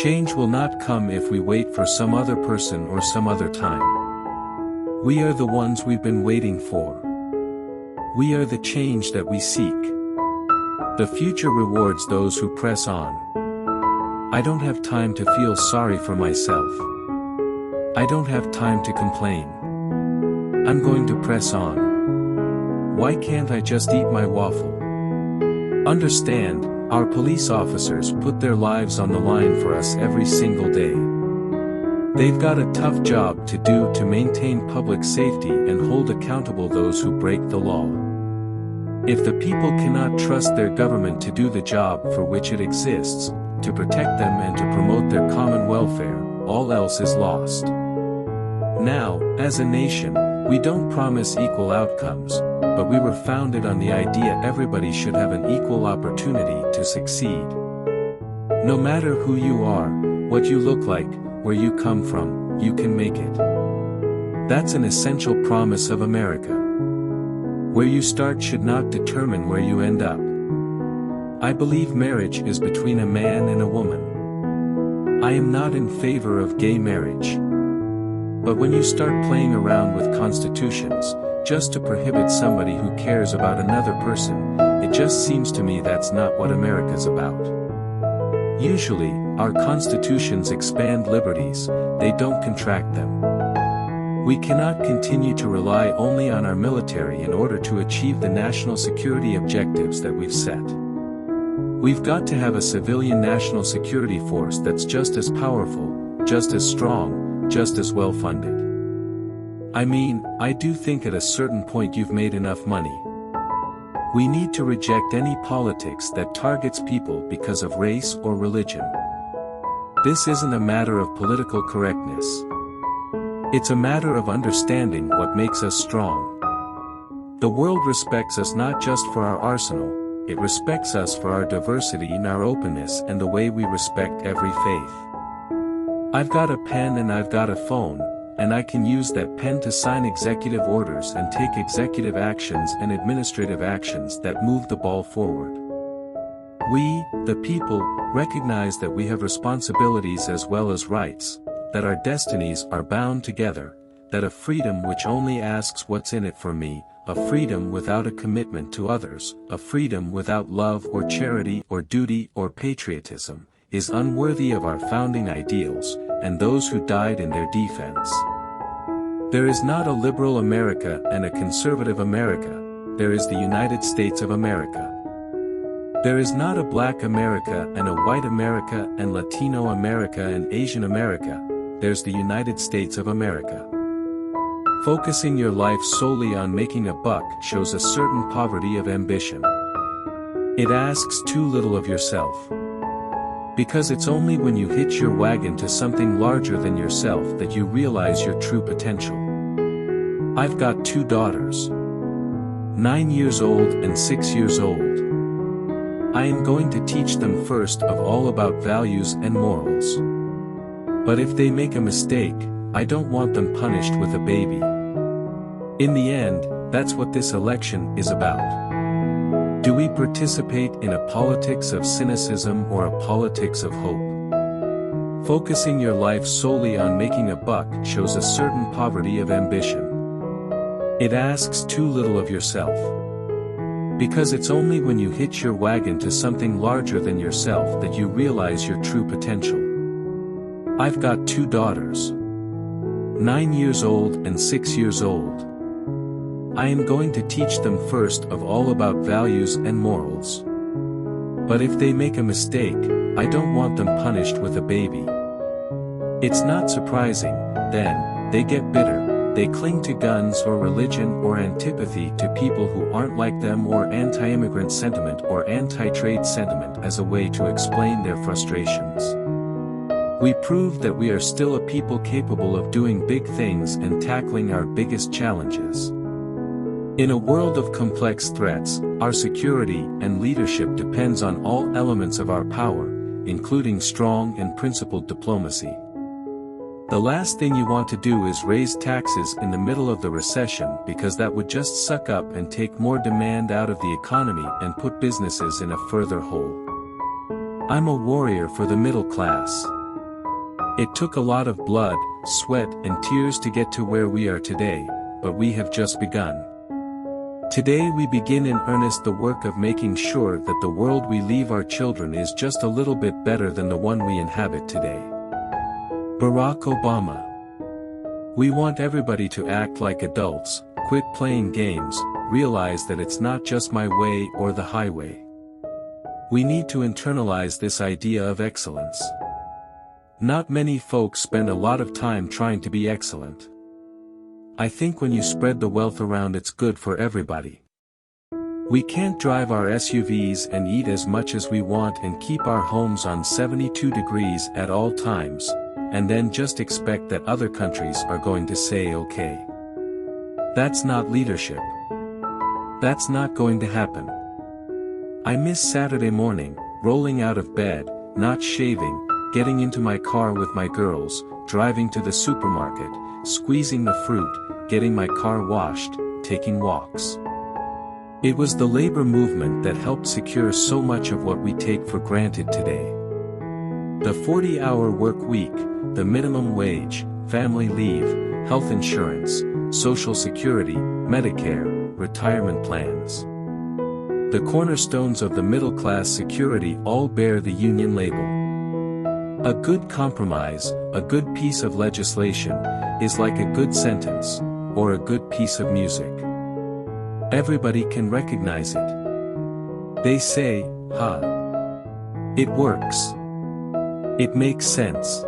Change will not come if we wait for some other person or some other time. We are the ones we've been waiting for. We are the change that we seek. The future rewards those who press on. I don't have time to feel sorry for myself. I don't have time to complain. I'm going to press on. Why can't I just eat my waffle? Understand, our police officers put their lives on the line for us every single day. They've got a tough job to do to maintain public safety and hold accountable those who break the law. If the people cannot trust their government to do the job for which it exists, to protect them and to promote their common welfare, all else is lost. Now, as a nation, we don't promise equal outcomes, but we were founded on the idea everybody should have an equal opportunity to succeed. No matter who you are, what you look like, where you come from, you can make it. That's an essential promise of America. Where you start should not determine where you end up. I believe marriage is between a man and a woman. I am not in favor of gay marriage. But when you start playing around with constitutions, just to prohibit somebody who cares about another person, it just seems to me that's not what America's about. Usually, our constitutions expand liberties, they don't contract them. We cannot continue to rely only on our military in order to achieve the national security objectives that we've set. We've got to have a civilian national security force that's just as powerful, just as strong, just as well funded. I mean, I do think at a certain point you've made enough money. We need to reject any politics that targets people because of race or religion. This isn't a matter of political correctness. It's a matter of understanding what makes us strong. The world respects us not just for our arsenal, it respects us for our diversity and our openness and the way we respect every faith. I've got a pen and I've got a phone, and I can use that pen to sign executive orders and take executive actions and administrative actions that move the ball forward. We, the people, recognize that we have responsibilities as well as rights, that our destinies are bound together, that a freedom which only asks what's in it for me, a freedom without a commitment to others, a freedom without love or charity or duty or patriotism, is unworthy of our founding ideals, and those who died in their defense. There is not a liberal America and a conservative America, there is the United States of America. There is not a black America and a white America and Latino America and Asian America, there's the United States of America. Focusing your life solely on making a buck shows a certain poverty of ambition. It asks too little of yourself. Because it's only when you hitch your wagon to something larger than yourself that you realize your true potential. I've got 2 daughters. 9 years old and 6 years old. I am going to teach them first of all about values and morals. But if they make a mistake, I don't want them punished with a baby. In the end, that's what this election is about. Do we participate in a politics of cynicism or a politics of hope? Focusing your life solely on making a buck shows a certain poverty of ambition. It asks too little of yourself. Because it's only when you hitch your wagon to something larger than yourself that you realize your true potential. I've got 2 daughters. 9 years old and 6 years old. I am going to teach them first of all about values and morals. But if they make a mistake, I don't want them punished with a baby. It's not surprising, then, they get bitter, they cling to guns or religion or antipathy to people who aren't like them or anti-immigrant sentiment or anti-trade sentiment as a way to explain their frustrations. We prove that we are still a people capable of doing big things and tackling our biggest challenges. In a world of complex threats, our security and leadership depends on all elements of our power, including strong and principled diplomacy. The last thing you want to do is raise taxes in the middle of the recession because that would just suck up and take more demand out of the economy and put businesses in a further hole. I'm a warrior for the middle class. It took a lot of blood, sweat and tears to get to where we are today, but we have just begun. Today we begin in earnest the work of making sure that the world we leave our children is just a little bit better than the one we inhabit today. Barack Obama. We want everybody to act like adults, quit playing games, realize that it's not just my way or the highway. We need to internalize this idea of excellence. Not many folks spend a lot of time trying to be excellent. I think when you spread the wealth around it's good for everybody. We can't drive our SUVs and eat as much as we want and keep our homes on 72 degrees at all times, and then just expect that other countries are going to say okay. That's not leadership. That's not going to happen. I miss Saturday morning, rolling out of bed, not shaving, getting into my car with my girls, driving to the supermarket, squeezing the fruit, getting my car washed, taking walks. It was the labor movement that helped secure so much of what we take for granted today. The 40-hour work week, the minimum wage, family leave, health insurance, Social Security, Medicare, retirement plans. The cornerstones of the middle-class security all bear the union label. A good compromise, a good piece of legislation, is like a good sentence, or a good piece of music. Everybody can recognize it. They say, it works. It makes sense.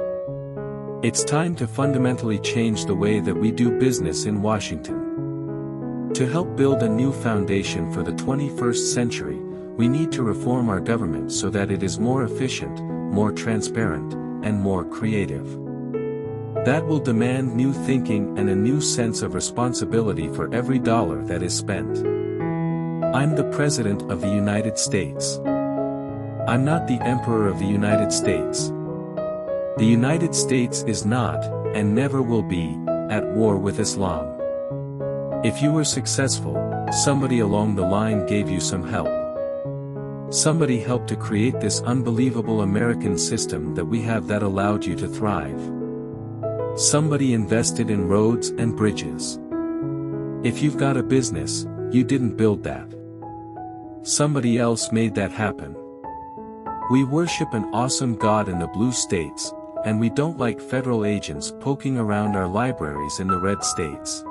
It's time to fundamentally change the way that we do business in Washington. To help build a new foundation for the 21st century, we need to reform our government so that it is more efficient, more transparent, and more creative. That will demand new thinking and a new sense of responsibility for every dollar that is spent. I'm the President of the United States. I'm not the Emperor of the United States. The United States is not, and never will be, at war with Islam. If you were successful, somebody along the line gave you some help. Somebody helped to create this unbelievable American system that we have that allowed you to thrive. Somebody invested in roads and bridges. If you've got a business, you didn't build that. Somebody else made that happen. We worship an awesome God in the blue states, and we don't like federal agents poking around our libraries in the red states.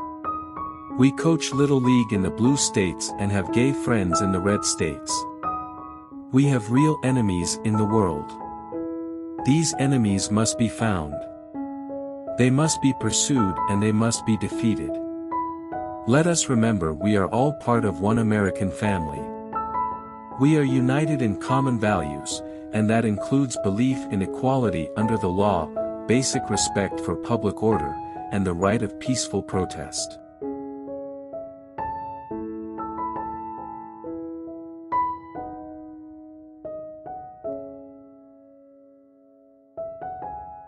We coach Little League in the blue states and have gay friends in the red states. We have real enemies in the world. These enemies must be found. They must be pursued and they must be defeated. Let us remember we are all part of one American family. We are united in common values, and that includes belief in equality under the law, basic respect for public order, and the right of peaceful protest.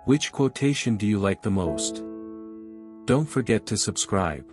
Which quotation do you like the most? Don't forget to subscribe.